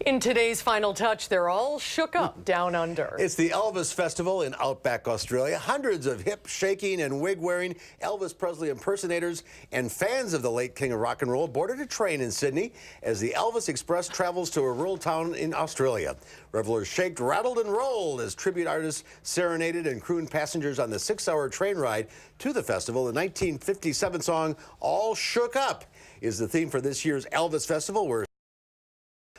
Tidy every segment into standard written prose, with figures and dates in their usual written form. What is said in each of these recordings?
In today's Final Touch, they're all shook up down under. It's the Elvis Festival in Outback, Australia. Hundreds of hip-shaking and wig-wearing Elvis Presley impersonators and fans of the late King of Rock and Roll boarded a train in Sydney as the Elvis Express travels to a rural town in Australia. Revelers shaked, rattled, and rolled as tribute artists serenaded and crooned passengers on the 6-hour train ride to the festival. The 1957 song, All Shook Up, is the theme for this year's Elvis Festival, where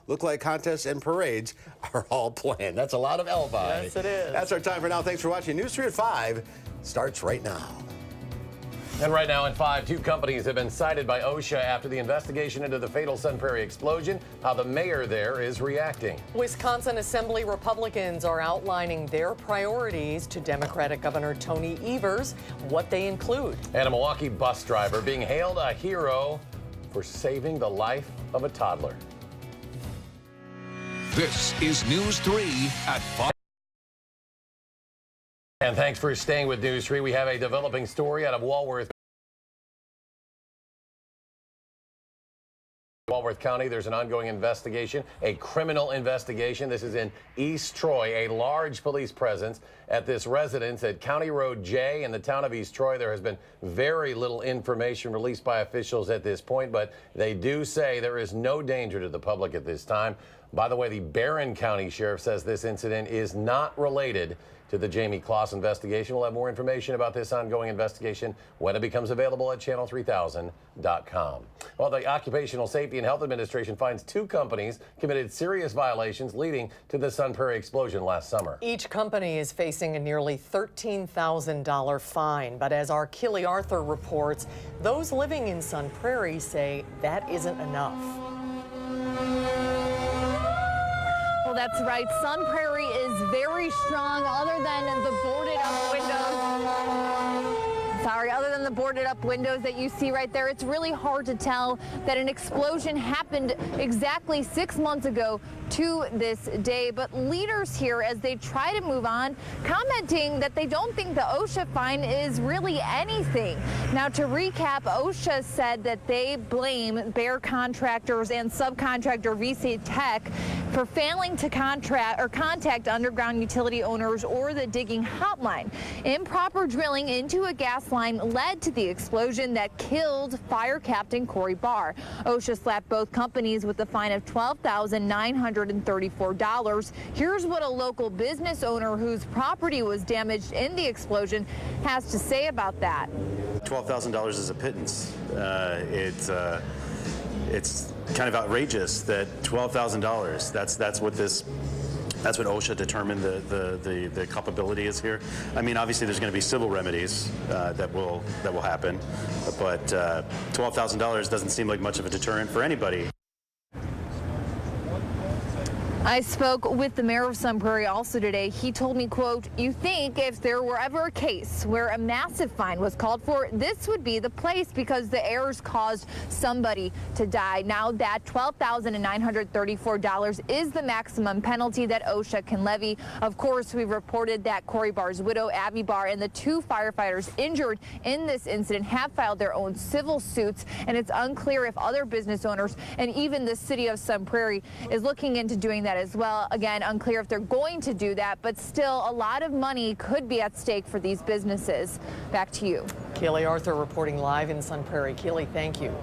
look-like contests and parades are all planned. That's a lot of Elvis. Yes, it is. That's our time for now. Thanks for watching. News 3 at 5 starts right now. And right now at 5, 2 companies have been cited by OSHA after the investigation into the fatal Sun Prairie explosion. How the mayor there is reacting. Wisconsin Assembly Republicans are outlining their priorities to Democratic Governor Tony Evers, what they include. And a Milwaukee bus driver being hailed a hero for saving the life of a toddler. This is News 3 at 5. And thanks for staying with News 3. We have a developing story out of Walworth County. There's an ongoing investigation, a criminal investigation. This is in East Troy, a large police presence at this residence at County Road J in the town of East Troy. There has been very little information released by officials at this point, but they do say there is no danger to the public at this time. By the way, the Barron County Sheriff says this incident is not related to the Jamie Kloss investigation. We'll have more information about this ongoing investigation when it becomes available at channel3000.com. Well, the Occupational Safety and Health Administration finds 2 companies committed serious violations leading to the Sun Prairie explosion last summer. Each company is facing a nearly $13,000 fine. But as our Keely Arthur reports, those living in Sun Prairie say that isn't enough. Well, that's right. Sun Prairie is very strong other than the boarded up windows. Other than the boarded up windows that you see right there, it's really hard to tell that an explosion happened exactly 6 months ago to this day. But leaders here, as they try to move on, commenting that they don't think the OSHA fine is really anything. Now, to recap, OSHA said that they blame Bear contractors and subcontractor VC Tech for failing to contact underground utility owners or the digging hotline. Improper drilling into a gas line led to the explosion that killed Fire Captain Corey Barr. OSHA slapped both companies with a fine of $12,934. Here's what a local business owner whose property was damaged in the explosion has to say about that. $12,000 is a pittance. It's kind of outrageous that $12,000. That's what OSHA determined the culpability is here. I mean, obviously there's going to be civil remedies that will happen, but $12,000 doesn't seem like much of a deterrent for anybody. I spoke with the mayor of Sun Prairie also today. He told me, quote, "You think if there were ever a case where a massive fine was called for, this would be the place because the errors caused somebody to die." Now that $12,934 is the maximum penalty that OSHA can levy. Of course, we reported that Corey Barr's widow, Abby Barr, and the 2 firefighters injured in this incident have filed their own civil suits, and it's unclear if other business owners and even the city of Sun Prairie is looking into doing that as well. Again, unclear if they're going to do that, but still a lot of money could be at stake for these businesses. Back to you. Keely Arthur reporting live in Sun Prairie. Keely, thank you.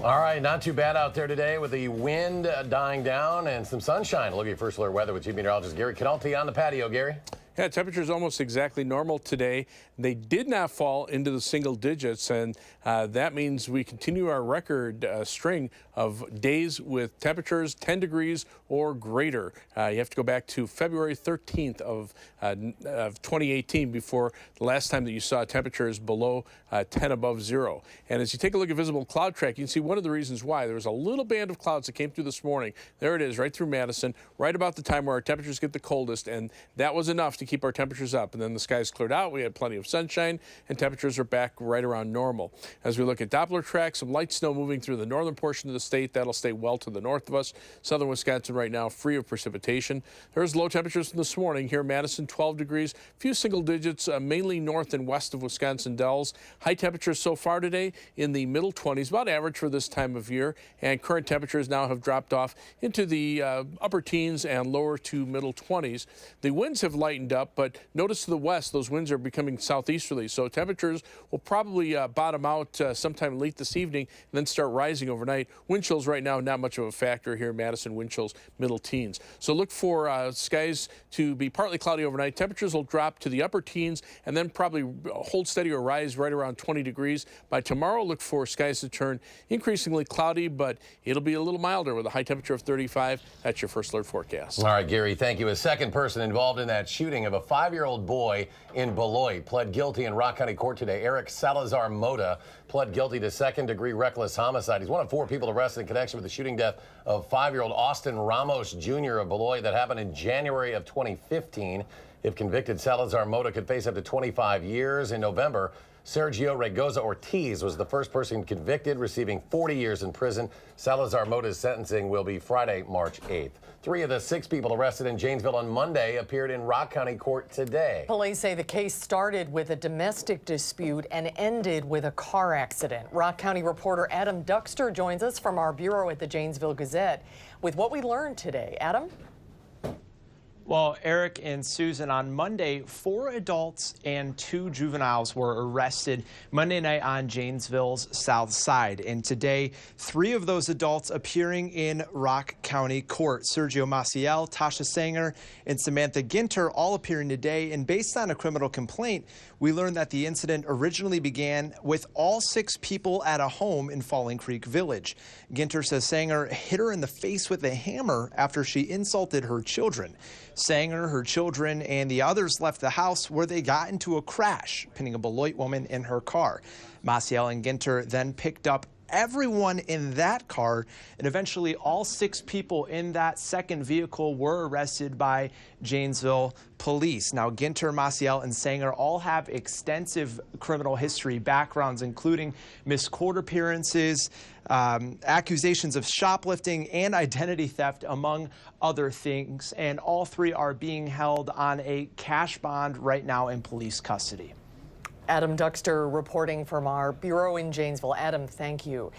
All right, not too bad out there today with the wind dying down and some sunshine. Look at your first alert weather with Chief Meteorologist Gary Canalti on the patio. Gary? Yeah, temperatures almost exactly normal today. They did not fall into the single digits, and that means we continue our record string of days with temperatures 10 degrees or greater. You have to go back to February 13th of 2018 before the last time that you saw temperatures below 10 above zero. And as you take a look at visible cloud track, you can see one of the reasons why. There was a little band of clouds that came through this morning. There it is, right through Madison, right about the time where our temperatures get the coldest, and that was enough to keep our temperatures up. And then the skies cleared out. We had plenty of sunshine, and temperatures are back right around normal. As we look at Doppler tracks, some light snow moving through the northern portion of the state. That'll stay well to the north of us. Southern Wisconsin right now free of precipitation. There's low temperatures from this morning. Here in Madison, 12 degrees, few single digits, mainly north and west of Wisconsin Dells. High temperatures so far today in the middle 20s, about average for this time of year. And current temperatures now have dropped off into the upper teens and lower to middle 20s. The winds have lightened up, but notice to the west, those winds are becoming southeasterly. So temperatures will probably bottom out sometime late this evening and then start rising overnight. Wind chills right now, not much of a factor here in Madison. Wind chills middle teens. So look for skies to be partly cloudy overnight. Temperatures will drop to the upper teens and then probably hold steady or rise right around 20 degrees. By tomorrow, look for skies to turn increasingly cloudy, but it'll be a little milder with a high temperature of 35. That's your First Alert forecast. All right, Gary, thank you. A second person involved in that shooting of a 5-year-old boy in Beloit pled guilty in Rock County Court today. Eric Salazar Mota pled guilty to second-degree reckless homicide. He's one of 4 people arrested in connection with the shooting death of 5-year-old Austin Ramos Jr. of Beloit that happened in January of 2015. If convicted, Salazar Mota could face up to 25 years. In November, Sergio Regoza Ortiz was the first person convicted, receiving 40 years in prison. Salazar Mota's sentencing will be Friday, March 8th. 3 of the 6 people arrested in Janesville on Monday appeared in Rock County Court today. Police say the case started with a domestic dispute and ended with a car accident. Rock County reporter Adam Duxter joins us from our bureau at the Janesville Gazette with what we learned today. Adam? Well, Eric and Susan, on Monday, 4 adults and 2 juveniles were arrested Monday night on Janesville's south side. And today, 3 of those adults appearing in Rock County Court. Sergio Maciel, Tasha Sanger, and Samantha Ginter all appearing today. And based on a criminal complaint, we learned that the incident originally began with all 6 people at a home in Falling Creek Village. Ginter says Sanger hit her in the face with a hammer after she insulted her children. Sanger, her children, and the others left the house where they got into a crash, pinning a Beloit woman in her car. Maciel and Ginter then picked up everyone in that car, and eventually all 6 people in that second vehicle were arrested by Janesville police. Now, Ginter, Maciel, and Sanger all have extensive criminal history backgrounds, including missed court appearances, accusations of shoplifting, and identity theft, among other things. And all 3 are being held on a cash bond right now in police custody. Adam Duxter reporting from our bureau in Janesville. Adam, thank you.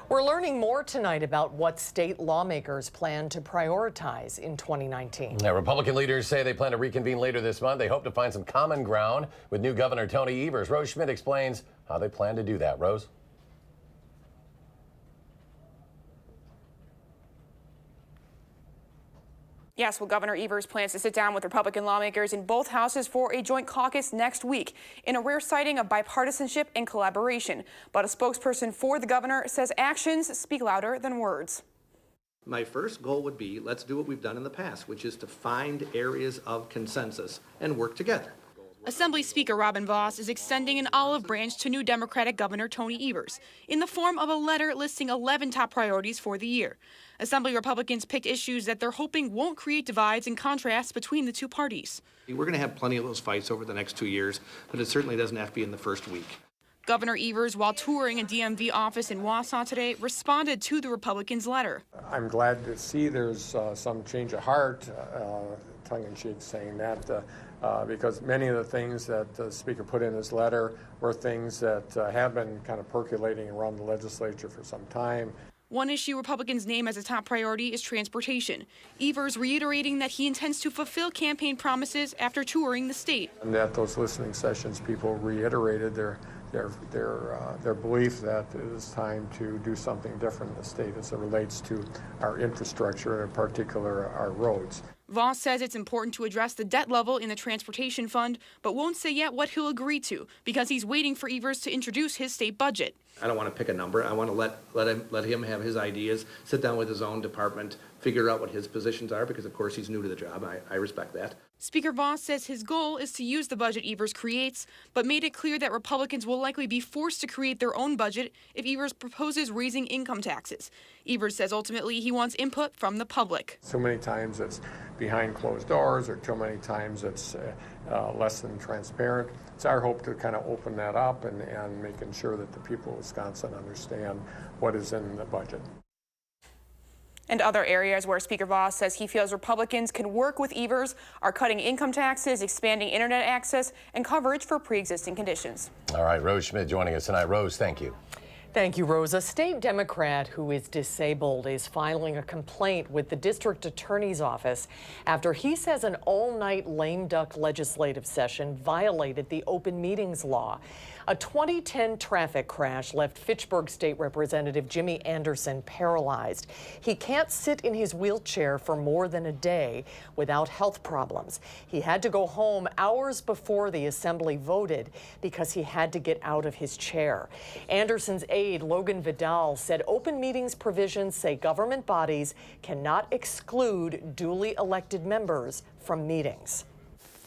We're learning more tonight about what state lawmakers plan to prioritize in 2019. Now, Republican leaders say they plan to reconvene later this month. They hope to find some common ground with new Governor Tony Evers. Rose Schmidt explains how they plan to do that. Rose? Yes, well, Governor Evers plans to sit down with Republican lawmakers in both houses for a joint caucus next week in a rare sighting of bipartisanship and collaboration. But a spokesperson for the governor says actions speak louder than words. My first goal would be, let's do what we've done in the past, which is to find areas of consensus and work together. Assembly Speaker Robin Vos is extending an olive branch to new Democratic Governor Tony Evers in the form of a letter listing 11 top priorities for the year. Assembly Republicans picked issues that they're hoping won't create divides and contrasts between the 2 parties. We're going to have plenty of those fights over the next 2 years, but it certainly doesn't have to be in the first week. Governor Evers, while touring a DMV office in Wausau today, responded to the Republicans' letter. I'm glad to see there's some change of heart, tongue-in-cheek saying that, because many of the things that the Speaker put in his letter were things that have been kind of percolating around the legislature for some time. One issue Republicans name as a top priority is transportation. Evers reiterating that he intends to fulfill campaign promises after touring the state. And at those listening sessions, people reiterated their belief that it is time to do something different in the state as it relates to our infrastructure, and in particular our roads. Vos says it's important to address the debt level in the transportation fund, but won't say yet what he'll agree to because he's waiting for Evers to introduce his state budget. I don't want to pick a number. I want to let him have his ideas, sit down with his own department, figure out what his positions are, because of course he's new to the job. I respect that. Speaker Voss says his goal is to use the budget Evers creates, but made it clear that Republicans will likely be forced to create their own budget if Evers proposes raising income taxes. Evers says ultimately he wants input from the public. So many times it's behind closed doors, or too many times it's less than transparent. It's our hope to kind of open that up and making sure that the people of Wisconsin understand what is in the budget. And other areas where Speaker Voss says he feels Republicans can work with Evers are cutting income taxes, expanding internet access, and coverage for pre-existing conditions. All right, Rose Schmidt joining us tonight. Rose, thank you. Thank you, Rose. A state Democrat who is disabled is filing a complaint with the district attorney's office after he says an all-night lame duck legislative session violated the open meetings law. A 2010 traffic crash left Fitchburg State Representative Jimmy Anderson paralyzed. He can't sit in his wheelchair for more than a day without health problems. He had to go home hours before the assembly voted because he had to get out of his chair. Anderson's aide, Logan Vidal, said open meetings provisions say government bodies cannot exclude duly elected members from meetings.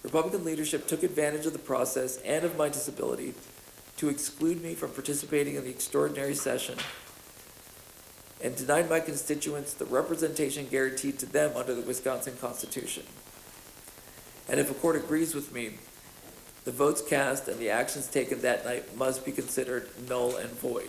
Republican leadership took advantage of the process and of my disability to exclude me from participating in the extraordinary session and denied my constituents the representation guaranteed to them under the Wisconsin Constitution. And if a court agrees with me, the votes cast and the actions taken that night must be considered null and void.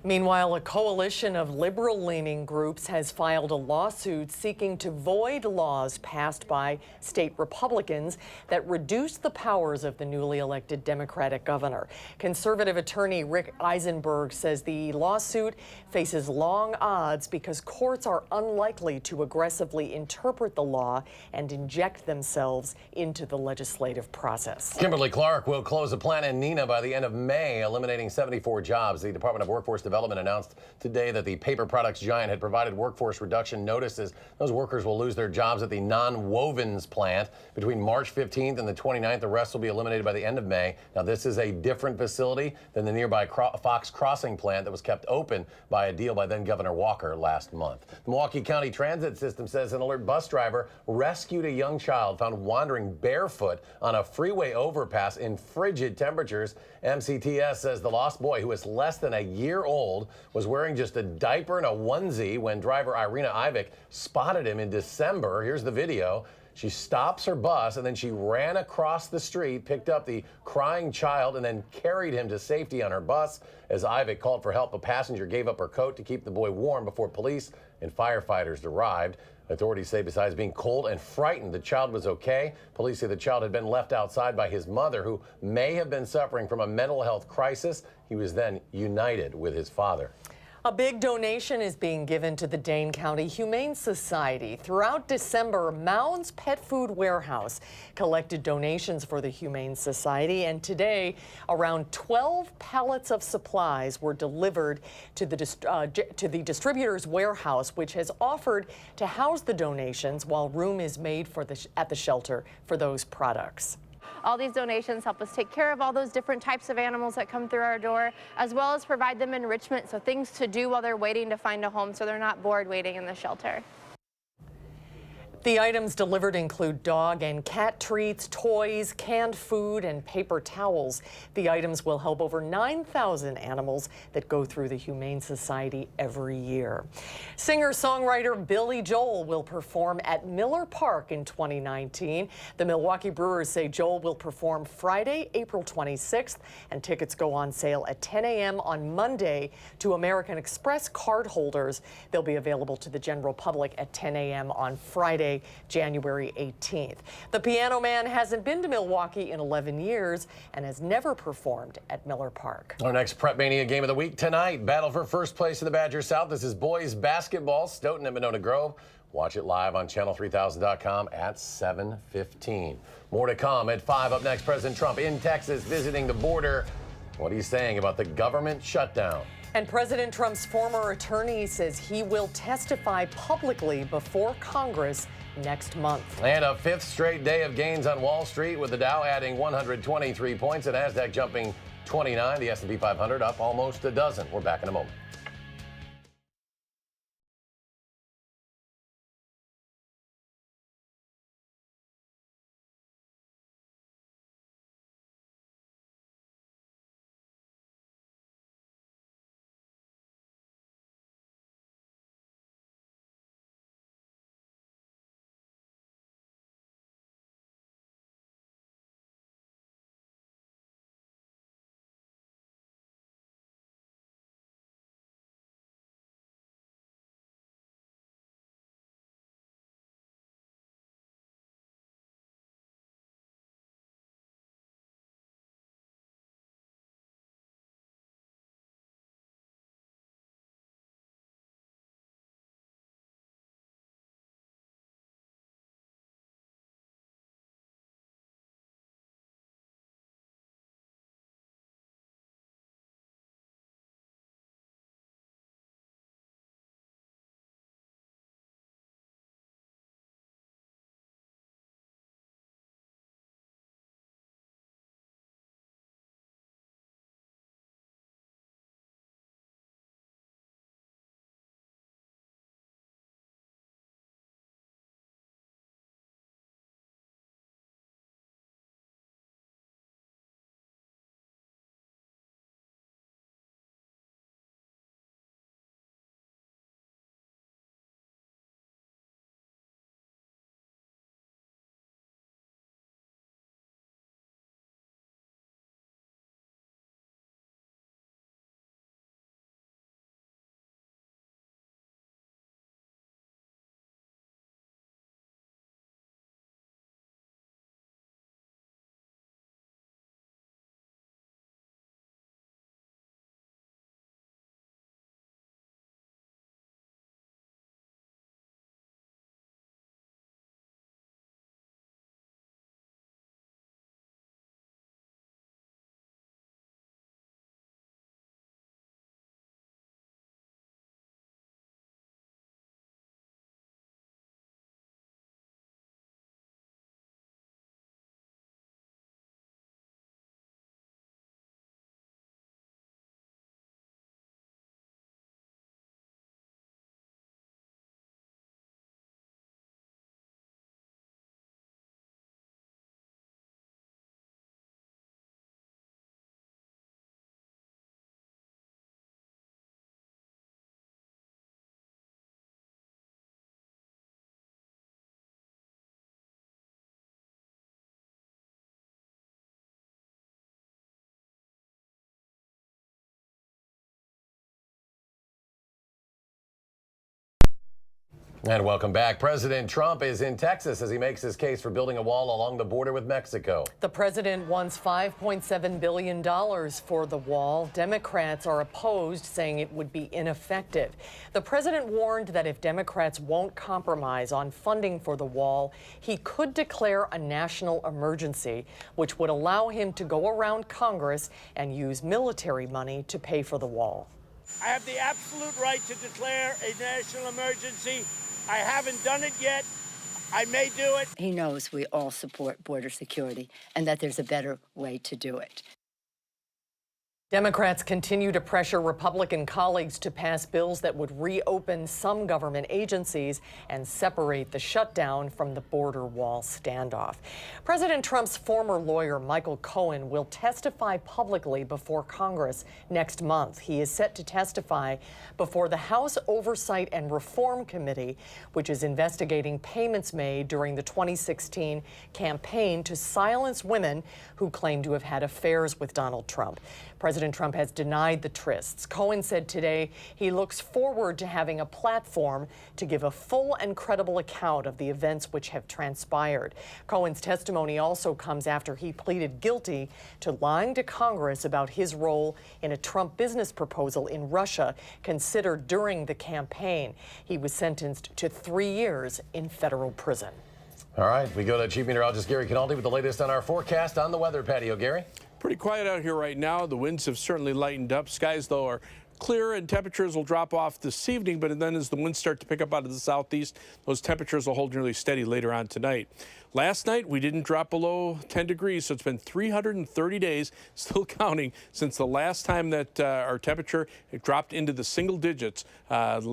Meanwhile, a coalition of liberal-leaning groups has filed a lawsuit seeking to void laws passed by state Republicans that reduce the powers of the newly elected Democratic governor. Conservative attorney Rick Eisenberg says the lawsuit faces long odds because courts are unlikely to aggressively interpret the law and inject themselves into the legislative process. Kimberly Clark will close a plant in Neenah by the end of May, eliminating 74 jobs. The Department of Workforce Development announced today that the paper products giant had provided workforce reduction notices. Those workers will lose their jobs at the non-wovens plant between March 15th and the 29th. The rest will be eliminated by the end of May. Now, this is a different facility than the nearby Fox Crossing plant that was kept open by a deal by then Governor Walker last month. The Milwaukee County Transit System says an alert bus driver rescued a young child found wandering barefoot on a freeway overpass in frigid temperatures. MCTS says the lost boy, who was less than a year old, was wearing just a diaper and a onesie when driver Irina Ivic spotted him in December. Here's the video. She stops her bus and then she ran across the street, picked up the crying child, and then carried him to safety on her bus. As Ivic called for help, a passenger gave up her coat to keep the boy warm before police and firefighters arrived. Authorities say besides being cold and frightened, the child was okay. Police say the child had been left outside by his mother, who may have been suffering from a mental health crisis. He was then united with his father. A big donation is being given to the Dane County Humane Society. Throughout December, Mounds Pet Food Warehouse collected donations for the Humane Society, and today around 12 pallets of supplies were delivered to the distributor's warehouse, which has offered to house the donations while room is made at the shelter for those products. All these donations help us take care of all those different types of animals that come through our door, as well as provide them enrichment, so things to do while they're waiting to find a home so they're not bored waiting in the shelter. The items delivered include dog and cat treats, toys, canned food, and paper towels. The items will help over 9,000 animals that go through the Humane Society every year. Singer-songwriter Billy Joel will perform at Miller Park in 2019. The Milwaukee Brewers say Joel will perform Friday, April 26th, and tickets go on sale at 10 a.m. on Monday to American Express card holders. They'll be available to the general public at 10 a.m. on Friday, January 18th. The Piano Man hasn't been to Milwaukee in 11 years and has never performed at Miller Park. Our next Prep Mania game of the week tonight. Battle for first place in the Badger South. This is boys basketball. Stoughton and Monona Grove. Watch it live on channel3000.com at 7:15. More to come at 5. Up next, President Trump in Texas visiting the border. What he's saying about the government shutdown. And President Trump's former attorney says he will testify publicly before Congress next month. And a 5th straight day of gains on Wall Street, with the Dow adding 123 points and NASDAQ jumping 29. The S&P 500 up almost a dozen. We're back in a moment. And welcome back. President Trump is in Texas as he makes his case for building a wall along the border with Mexico. The president wants $5.7 billion for the wall. Democrats are opposed, saying it would be ineffective. The president warned that if Democrats won't compromise on funding for the wall, he could declare a national emergency, which would allow him to go around Congress and use military money to pay for the wall. I have the absolute right to declare a national emergency. I haven't done it yet. I may do it. He knows we all support border security and that there's a better way to do it. Democrats continue to pressure Republican colleagues to pass bills that would reopen some government agencies and separate the shutdown from the border wall standoff. President Trump's former lawyer, Michael Cohen, will testify publicly before Congress next month. He is set to testify before the House Oversight and Reform Committee, which is investigating payments made during the 2016 campaign to silence women who claim to have had affairs with Donald Trump. President Trump has denied the trysts. Cohen said today he looks forward to having a platform to give a full and credible account of the events which have transpired. Cohen's testimony also comes after he pleaded guilty to lying to Congress about his role in a Trump business proposal in Russia considered during the campaign. He was sentenced to 3 years in federal prison. All right, we go to Chief Meteorologist Gary Canaldi with the latest on our forecast on the weather patio. Gary? Pretty quiet out here right now. The winds have certainly lightened up. Skies, though, are clear and temperatures will drop off this evening, but then as the winds start to pick up out of the southeast, those temperatures will hold nearly steady later on tonight. Last night, we didn't drop below 10 degrees, so it's been 330 days, still counting, since the last time that our temperature dropped into the single digits. Last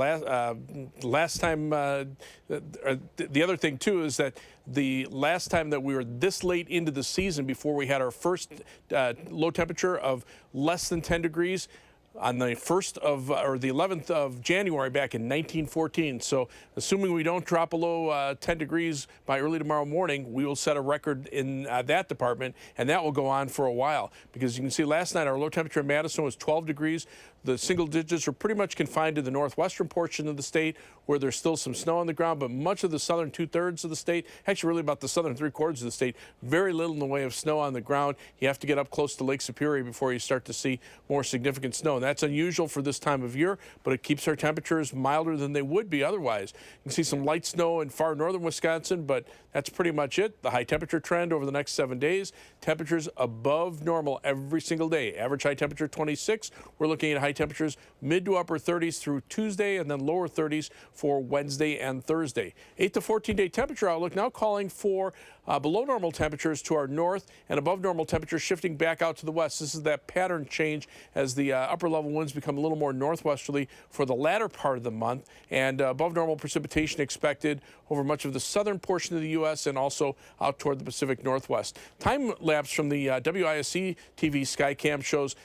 time, the other thing, too, is that the last time that we were this late into the season before we had our first low temperature of less than 10 degrees, on the 1st of, or the 11th of January back in 1914. So assuming we don't drop below 10 degrees by early tomorrow morning, we will set a record in that department, and that will go on for a while. Because you can see last night our low temperature in Madison was 12 degrees. The single digits are pretty much confined to the northwestern portion of the state where there's still some snow on the ground, but much of the southern 2/3 of the state, actually really about the southern 3/4 of the state, very little in the way of snow on the ground. You have to get up close to Lake Superior before you start to see more significant snow. And that's unusual for this time of year, but it keeps our temperatures milder than they would be otherwise. You can see some light snow in far northern Wisconsin, but that's pretty much it. The high temperature trend over the next 7 days, temperatures above normal every single day. Average high temperature 26. We're looking at high temperatures mid to upper 30s through Tuesday, and then lower 30s for Wednesday and Thursday. 8 to 14-day temperature outlook now calling for below normal temperatures to our north and above normal temperatures shifting back out to the west. This is that pattern change as the upper level winds become a little more northwesterly for the latter part of the month, and above normal precipitation expected over much of the southern portion of the U.S. and also out toward the Pacific Northwest. Time lapse from the WISC-TV Skycam shows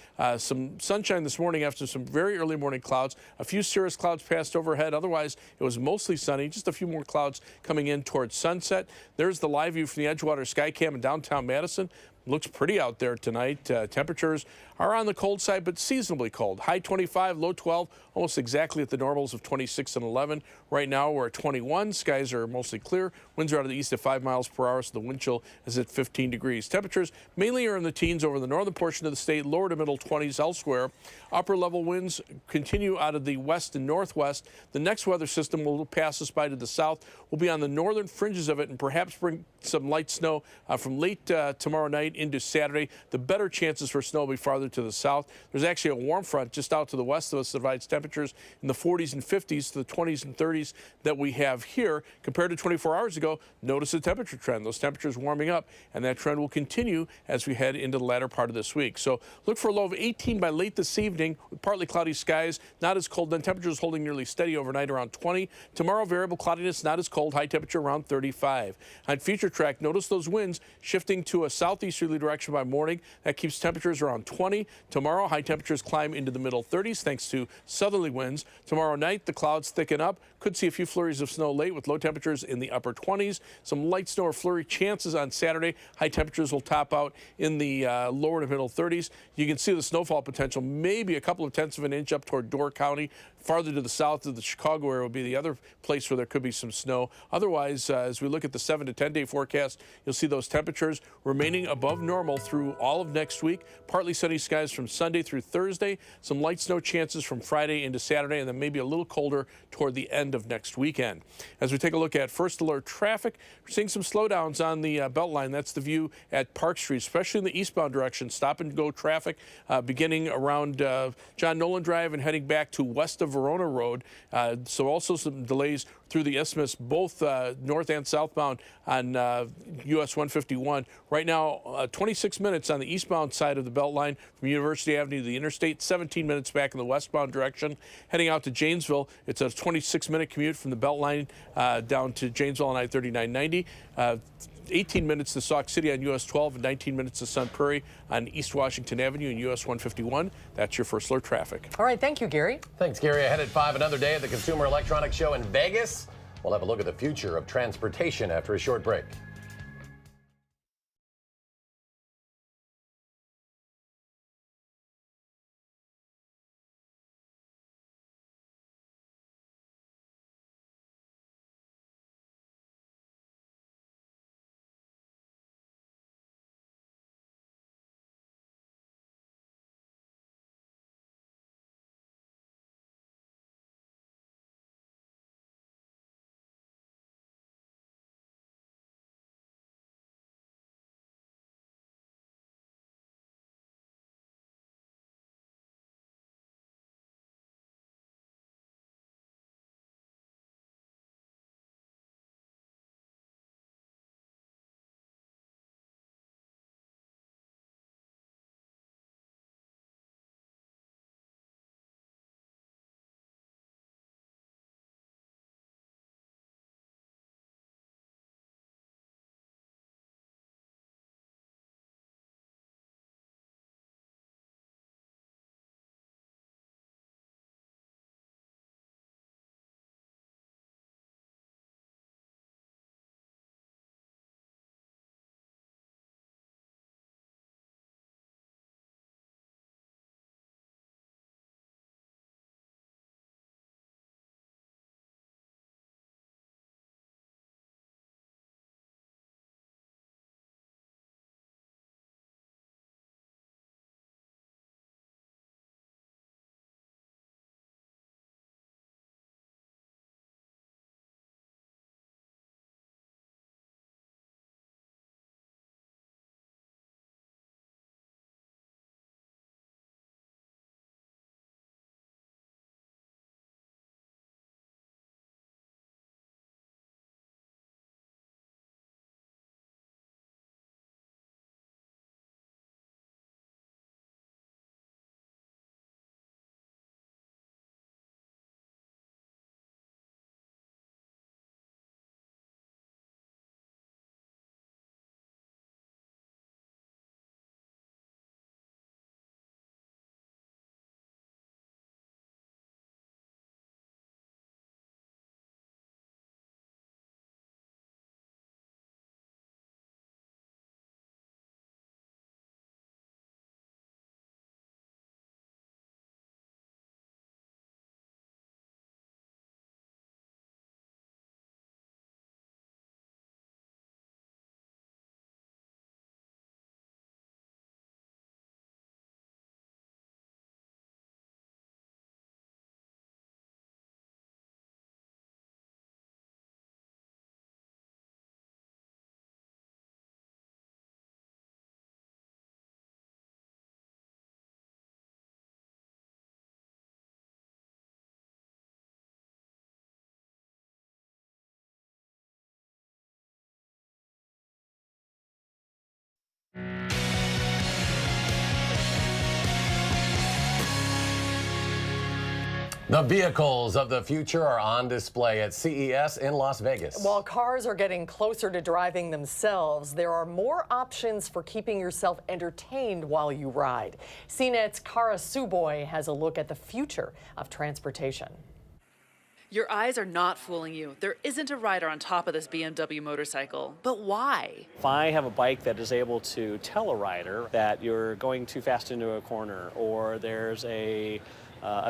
some sunshine this morning after some very early morning clouds. A few cirrus clouds passed overhead. Otherwise, it was mostly sunny. Just a few more clouds coming in towards sunset. There's the live view from the Edgewater Skycam in downtown Madison. Looks pretty out there tonight. Temperatures are on the cold side, but seasonably cold. High 25, low 12, almost exactly at the normals of 26 and 11. Right now, we're at 21. Skies are mostly clear. Winds are out of the east at 5 miles per hour, so the wind chill is at 15 degrees. Temperatures mainly are in the teens over the northern portion of the state, lower to middle 20s elsewhere. Upper level winds continue out of the west and northwest. The next weather system will pass us by to the south. We'll be on the northern fringes of it and perhaps bring some light snow from late tomorrow night into Saturday. The better chances for snow will be farther to the south. There's actually a warm front just out to the west of us that provides temperatures in the 40s and 50s to the 20s and 30s that we have here. Compared to 24 hours ago, notice the temperature trend. Those temperatures warming up, and that trend will continue as we head into the latter part of this week. So look for a low of 18 by late this evening with partly cloudy skies, not as cold. Then temperatures holding nearly steady overnight around 20. Tomorrow, variable cloudiness, not as cold. High temperature around 35. On future track, notice those winds shifting to a southeasterly direction by morning. That keeps temperatures around 20. 20. Tomorrow, high temperatures climb into the middle 30s thanks to southerly winds. Tomorrow night, the clouds thicken up. Could see a few flurries of snow late with low temperatures in the upper 20s. Some light snow or flurry chances on Saturday. High temperatures will top out in the lower to middle 30s. You can see the snowfall potential, maybe a couple of tenths of an inch up toward Door County. Farther to the south of the Chicago area will be the other place where there could be some snow. Otherwise, as we look at the 7 to 10 day forecast, you'll see those temperatures remaining above normal through all of next week. Partly sunny skies from Sunday through Thursday. Some light snow chances from Friday into Saturday, and then maybe a little colder toward the end of next weekend. As we take a look at first alert traffic, we're seeing some slowdowns on the Beltline. That's the view at Park Street, especially in the eastbound direction. Stop and go traffic beginning around John Nolan Drive and heading back to west of Verona Road. So also some delays through the Isthmus, both north and southbound on US 151. Right now, 26 minutes on the eastbound side of the Beltline from University Avenue to the interstate, 17 minutes back in the westbound direction. Heading out to Janesville, it's a 26-minute commute from the Beltline down to Janesville on I-3990. 18 minutes to Sauk City on US 12 and 19 minutes to Sun Prairie on East Washington Avenue and US 151. That's your first alert traffic. All right, thank you, Gary. Thanks, Gary. Ahead at 5, another day at the Consumer Electronics Show in Vegas. We'll have a look at the future of transportation after a short break. The vehicles of the future are on display at CES in Las Vegas. While cars are getting closer to driving themselves, there are more options for keeping yourself entertained while you ride. CNET's Kara Suboy has a look at the future of transportation. Your eyes are not fooling you. There isn't a rider on top of this BMW motorcycle. But why? If I have a bike that is able to tell a rider that you're going too fast into a corner, or there's a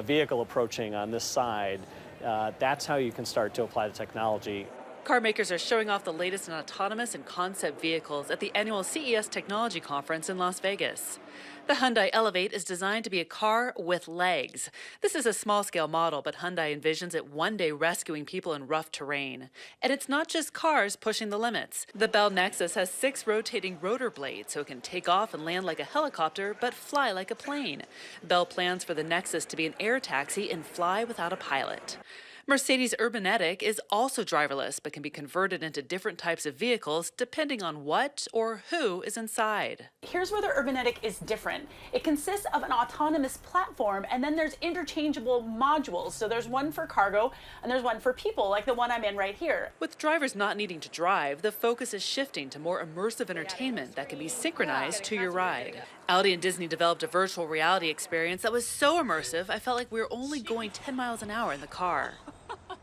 vehicle approaching on this side, that's how you can start to apply the technology. Car makers are showing off the latest in autonomous and concept vehicles at the annual CES Technology Conference in Las Vegas. The Hyundai Elevate is designed to be a car with legs. This is a small-scale model, but Hyundai envisions it one day rescuing people in rough terrain. And it's not just cars pushing the limits. The Bell Nexus has 6 rotating rotor blades, so it can take off and land like a helicopter, but fly like a plane. Bell plans for the Nexus to be an air taxi and fly without a pilot. Mercedes Urbanetic is also driverless, but can be converted into different types of vehicles depending on what or who is inside. Here's where the Urbanetic is different. It consists of an autonomous platform, and then there's interchangeable modules. So there's one for cargo, and there's one for people, like the one I'm in right here. With drivers not needing to drive, the focus is shifting to more immersive entertainment that can be synchronized to your ride. Audi and Disney developed a virtual reality experience that was so immersive, I felt like we were only going 10 miles an hour in the car.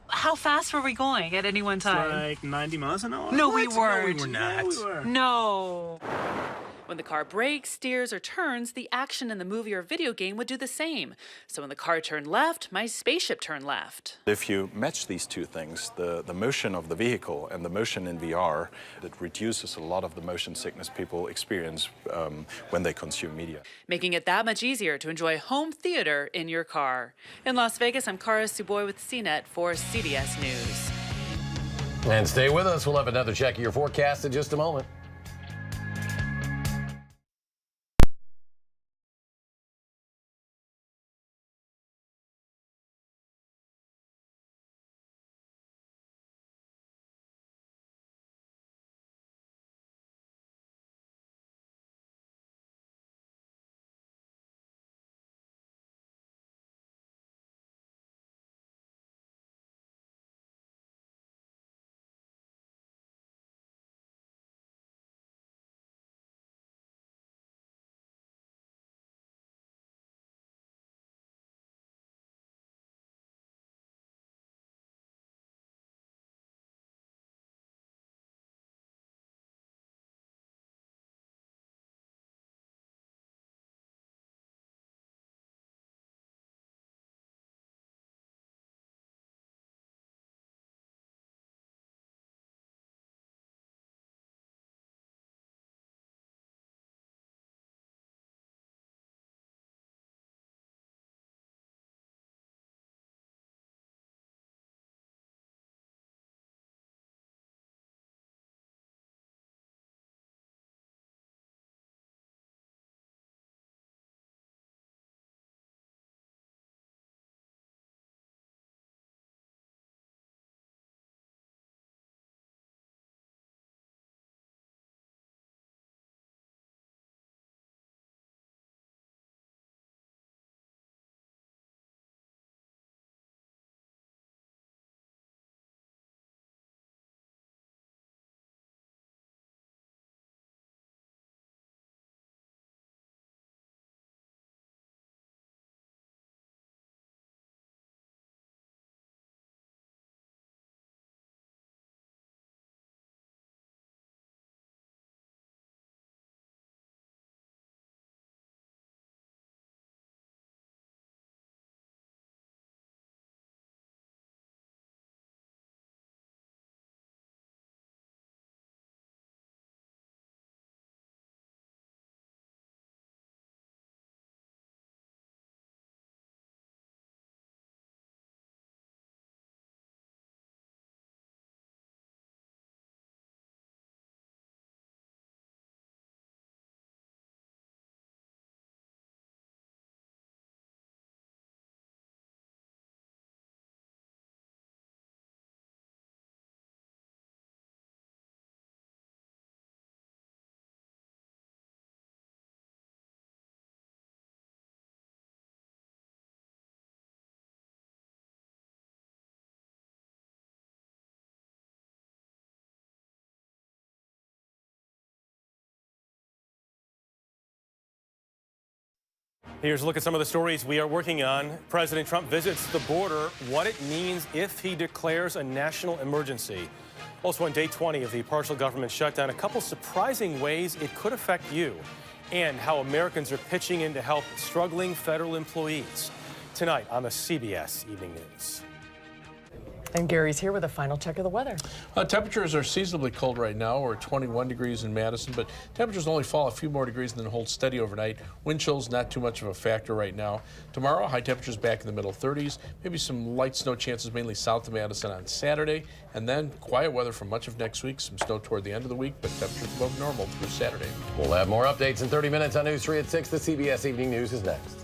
How fast were we going at any one time? Like 90 miles an hour? No, we What? weren't. No, we were not. No, we were. No. When the car brakes, steers, or turns, the action in the movie or video game would do the same. So when the car turned left, my spaceship turned left. If you match these two things, the motion of the vehicle and the motion in VR, it reduces a lot of the motion sickness people experience when they consume media. Making it that much easier to enjoy home theater in your car. In Las Vegas, I'm Kara Suboy with CNET for CBS News. And stay with us. We'll have another check of your forecast in just a moment. Here's a look at some of the stories we are working on. President Trump visits the border, what it means if he declares a national emergency. Also on day 20 of the partial government shutdown, a couple surprising ways it could affect you, and how Americans are pitching in to help struggling federal employees. Tonight on the CBS Evening News. And Gary's here with a final check of the weather. Temperatures are seasonably cold right now. We're at 21 degrees in Madison, but temperatures only fall a few more degrees and then hold steady overnight. Wind chill's not too much of a factor right now. Tomorrow, high temperatures back in the middle 30s. Maybe some light snow chances mainly south of Madison on Saturday. And then quiet weather for much of next week. Some snow toward the end of the week, but temperatures above normal through Saturday. We'll have more updates in 30 minutes on News 3 at 6. The CBS Evening News is next.